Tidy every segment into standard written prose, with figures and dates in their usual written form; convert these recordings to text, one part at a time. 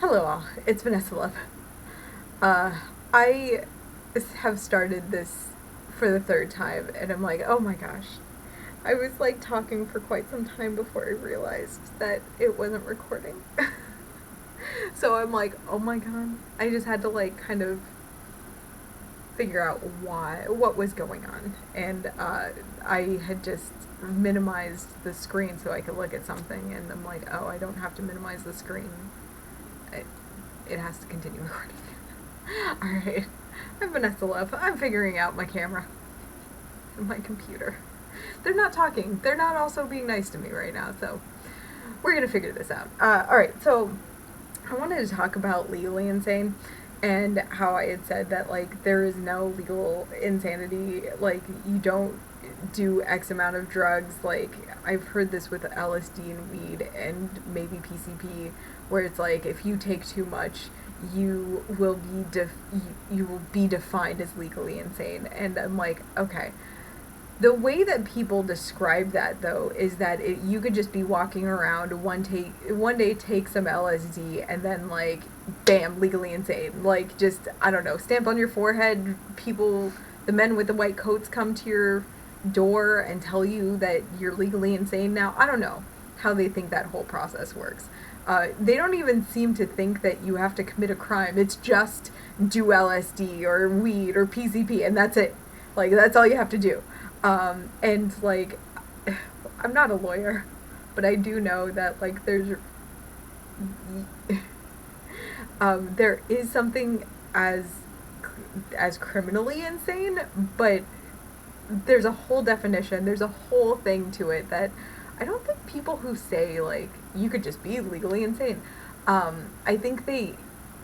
Hello all, it's Vanessa Love. I have started this for the third time, and I'm like, oh my gosh. I was like talking for quite some time before I realized that it wasn't recording. So I'm like, oh my god. I just had to like kind of figure out what was going on. And I had just minimized the screen so I could look at something, and I'm like, oh, I don't have to minimize the screen. It has to continue recording. Alright, I'm Vanessa Love. I'm figuring out my camera and my computer. They're not talking. They're not also being nice to me right now, so we're gonna figure this out. Alright, so I wanted to talk about legally insane and how I had said that, like, there is no legal insanity. Like, you don't do X amount of drugs. Like, I've heard this with LSD and weed and maybe PCP, where it's like, if you take too much, you will be defined as legally insane. And I'm like, okay. The way that people describe that, though, is that you could just be walking around one day take some LSD, and then, like, bam, legally insane. Like, just, I don't know, stamp on your forehead. People, the men with the white coats, come to your door and tell you that you're legally insane now. I don't know how they think that whole process works. They don't even seem to think that you have to commit a crime. It's just do LSD or weed or PCP, and that's it. Like, that's all you have to do. And, like, I'm not a lawyer, but I do know that, like, there is something as criminally insane, but there's a whole definition, there's a whole thing to it that I don't think people who say, like, you could just be legally insane, I think they,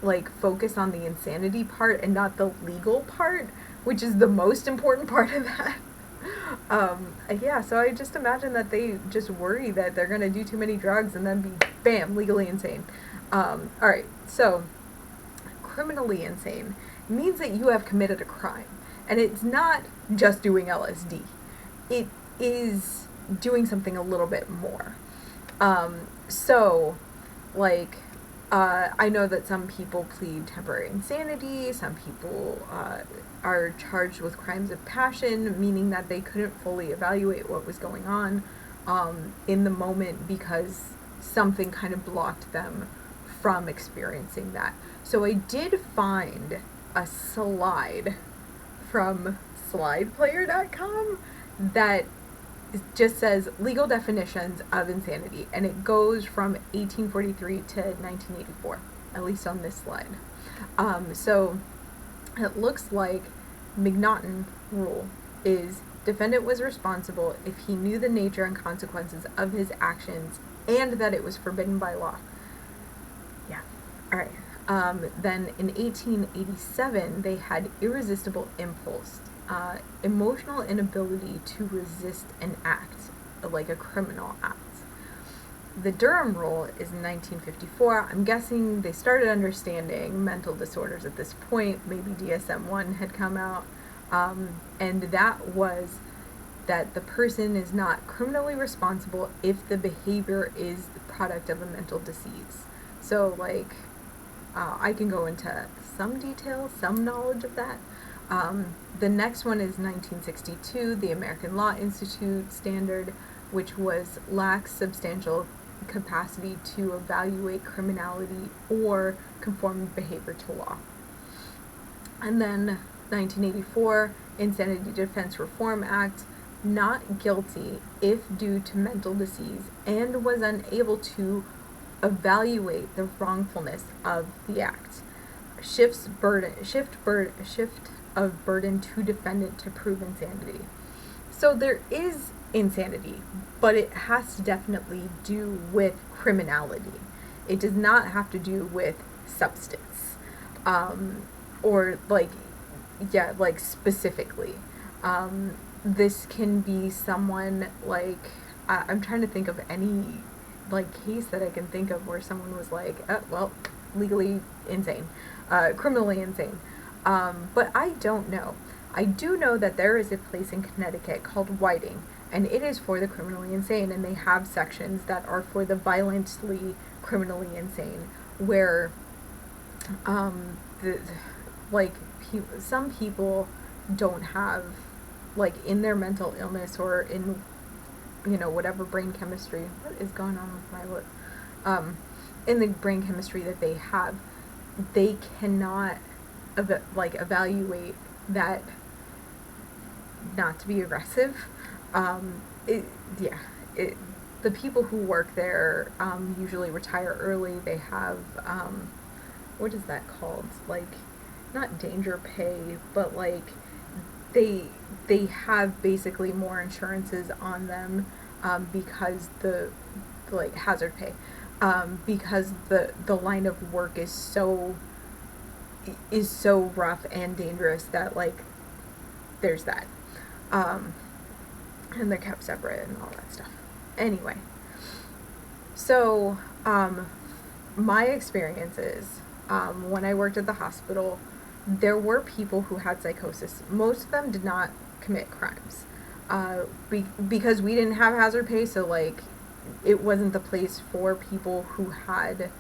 like, focus on the insanity part and not the legal part, which is the most important part of that. Yeah, so I just imagine that they just worry that they're gonna do too many drugs and then be, bam, legally insane. Alright, so, criminally insane means that you have committed a crime. And it's not just doing LSD. It is doing something a little bit more. So, like, I know that some people plead temporary insanity, some people are charged with crimes of passion, meaning that they couldn't fully evaluate what was going on in the moment because something kind of blocked them from experiencing that. So I did find a slide from slideplayer.com that just says legal definitions of insanity, and it goes from 1843 to 1984, at least on this slide. So it looks like McNaughton rule is defendant was responsible if he knew the nature and consequences of his actions and that it was forbidden by law. Yeah, alright. Then in 1887, they had irresistible impulse, emotional inability to resist an act, like a criminal act. The Durham rule is in 1954. I'm guessing they started understanding mental disorders at this point. Maybe DSM-1 had come out. And that was that the person is not criminally responsible if the behavior is the product of a mental disease. So, like, I can go into some detail, some knowledge of that. The next one is 1962, the American Law Institute standard, which was lacks substantial capacity to evaluate criminality or conform behavior to law. And then 1984, Insanity Defense Reform Act, not guilty if due to mental disease and was unable to evaluate the wrongfulness of the act. Shift of burden to defendant to prove insanity. So there is insanity, but it has to definitely do with criminality. It does not have to do with substance, or like specifically. This can be someone like, I'm trying to think of any like case that I can think of where someone was like, legally insane, criminally insane. But I don't know. I do know that there is a place in Connecticut called Whiting, and it is for the criminally insane, and they have sections that are for the violently criminally insane, where the, like, some people don't have, like, in their mental illness or in, whatever brain chemistry, what is going on with my lip? In the brain chemistry that they have, they cannot, evaluate that not to be aggressive. It, yeah, it, the people who work there usually retire early. They have, what is that called? Like, not danger pay, but like they have basically more insurances on them because like hazard pay, because the line of work is so rough and dangerous that, like, there's that. And they're kept separate and all that stuff. Anyway, so my experiences, when I worked at the hospital, there were people who had psychosis. Most of them did not commit crimes because we didn't have hazard pay, so, like, it wasn't the place for people who had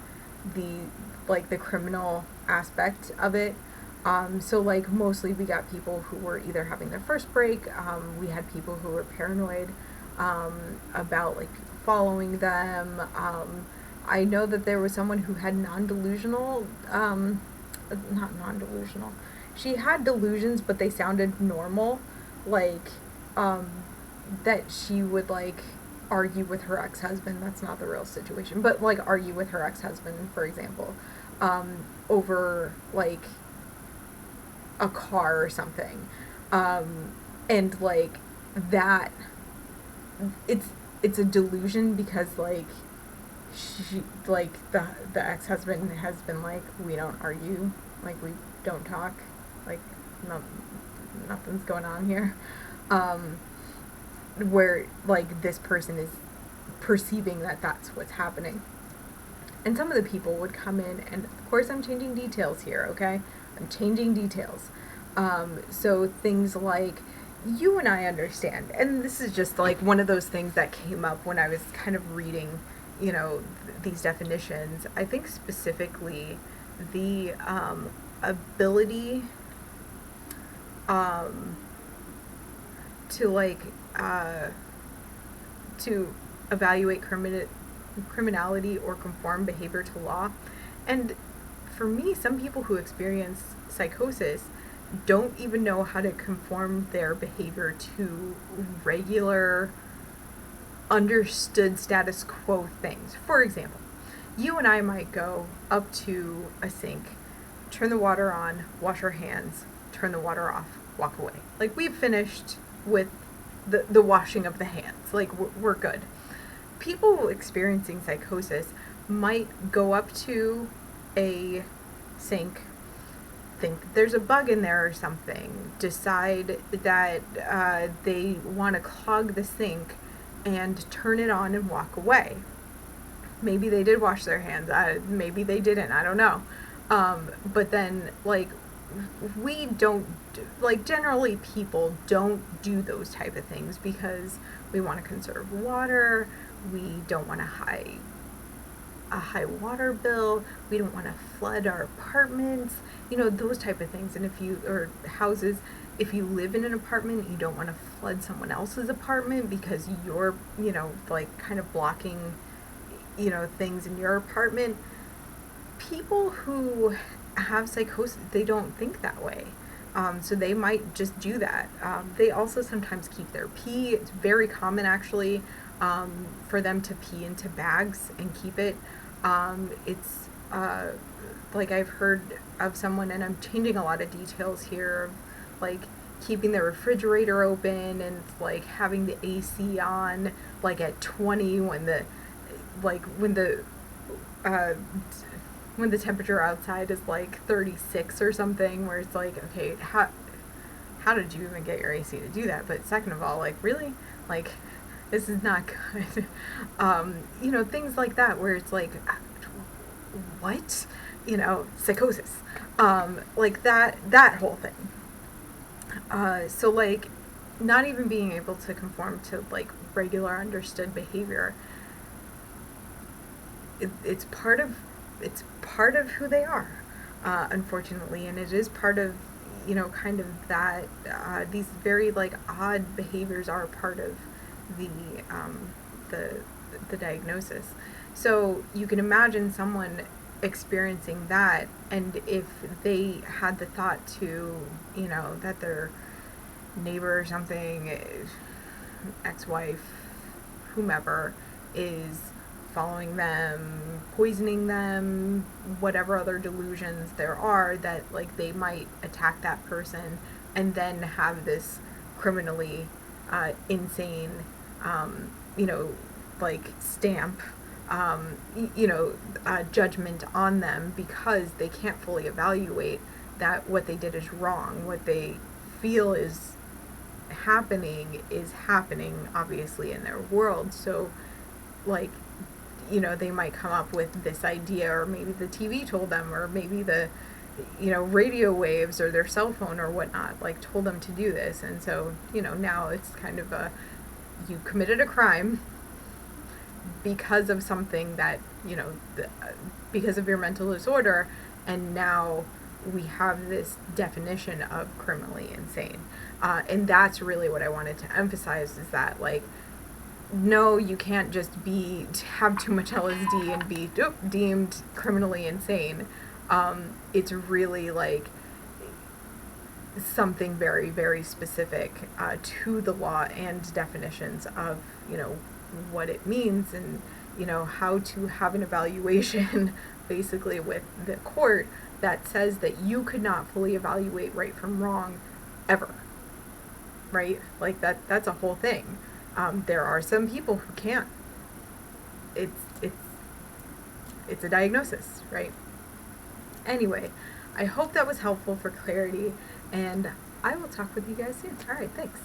the criminal aspect of it. So, like, mostly we got people who were either having their first break. We had people who were paranoid about, like, people following them. I know that there was someone who had non-delusional, not non-delusional. She had delusions, but they sounded normal. Like, that she would, like, argue with her ex-husband. That's not the real situation. But, like, argue with her ex-husband, for example, over, like, a car or something. And, like, that, it's a delusion because, like, she, like, the ex-husband has been like, we don't argue, like, we don't talk, like, nothing's going on here, where, like, this person is perceiving that that's what's happening. And some of the people would come in, and of course I'm changing details here, okay? I'm changing details. So things like, you and I understand, and this is just, like, one of those things that came up when I was kind of reading, these definitions. I think specifically the ability to, like, to evaluate criminality or conform behavior to law. And for me, some people who experience psychosis don't even know how to conform their behavior to regular, understood status quo things. For example, you and I might go up to a sink, turn the water on, wash our hands, turn the water off, walk away. Like, we've finished with the washing of the hands. Like, we're good. People experiencing psychosis might go up to a sink, think there's a bug in there or something, decide that they want to clog the sink and turn it on and walk away. Maybe they did wash their hands, maybe they didn't, I don't know. But then, like, we don't, like, generally people don't do those type of things because we want to conserve water, we don't want a high water bill, we don't want to flood our apartments, those type of things. And or houses, if you live in an apartment, you don't want to flood someone else's apartment because you're, like, kind of blocking, things in your apartment. People who have psychosis, they don't think that way. So they might just do that. They also sometimes keep their pee. It's very common, actually, for them to pee into bags and keep it. It's like, I've heard of someone, and I'm changing a lot of details here, like keeping the refrigerator open and, like, having the AC on, like, at 20 when the temperature outside is like 36 or something, where it's like, okay, how did you even get your AC to do that? But second of all, like, really, like, this is not good. Things like that, where it's like, what? Psychosis. Like that whole thing. So, like, not even being able to conform to, like, regular understood behavior, it's part of who they are. unfortunately, and it is part of, kind of that, these very, like, odd behaviors are part of the, the, the diagnosis. So you can imagine someone experiencing that, and if they had the thought to, that their neighbor or something, ex-wife, whomever, is following them, poisoning them, whatever other delusions there are, that, like, they might attack that person and then have this criminally insane, you know, like, stamp, judgment on them, because they can't fully evaluate that what they did is wrong. What they feel is happening, obviously, in their world. So, like, they might come up with this idea, or maybe the TV told them, or maybe the, radio waves or their cell phone or whatnot, like, told them to do this. And so, now it's kind of you committed a crime because of something that, because of your mental disorder, and now we have this definition of criminally insane. And that's really what I wanted to emphasize, is that, like, no, you can't just have too much LSD and be deemed criminally insane. It's really, like, something very, very specific to the law and definitions of, what it means, and, how to have an evaluation basically with the court that says that you could not fully evaluate right from wrong ever. Right? Like, that's a whole thing. There are some people who can't. It's a diagnosis, right? Anyway, I hope that was helpful for clarity, and I will talk with you guys soon. All right, thanks.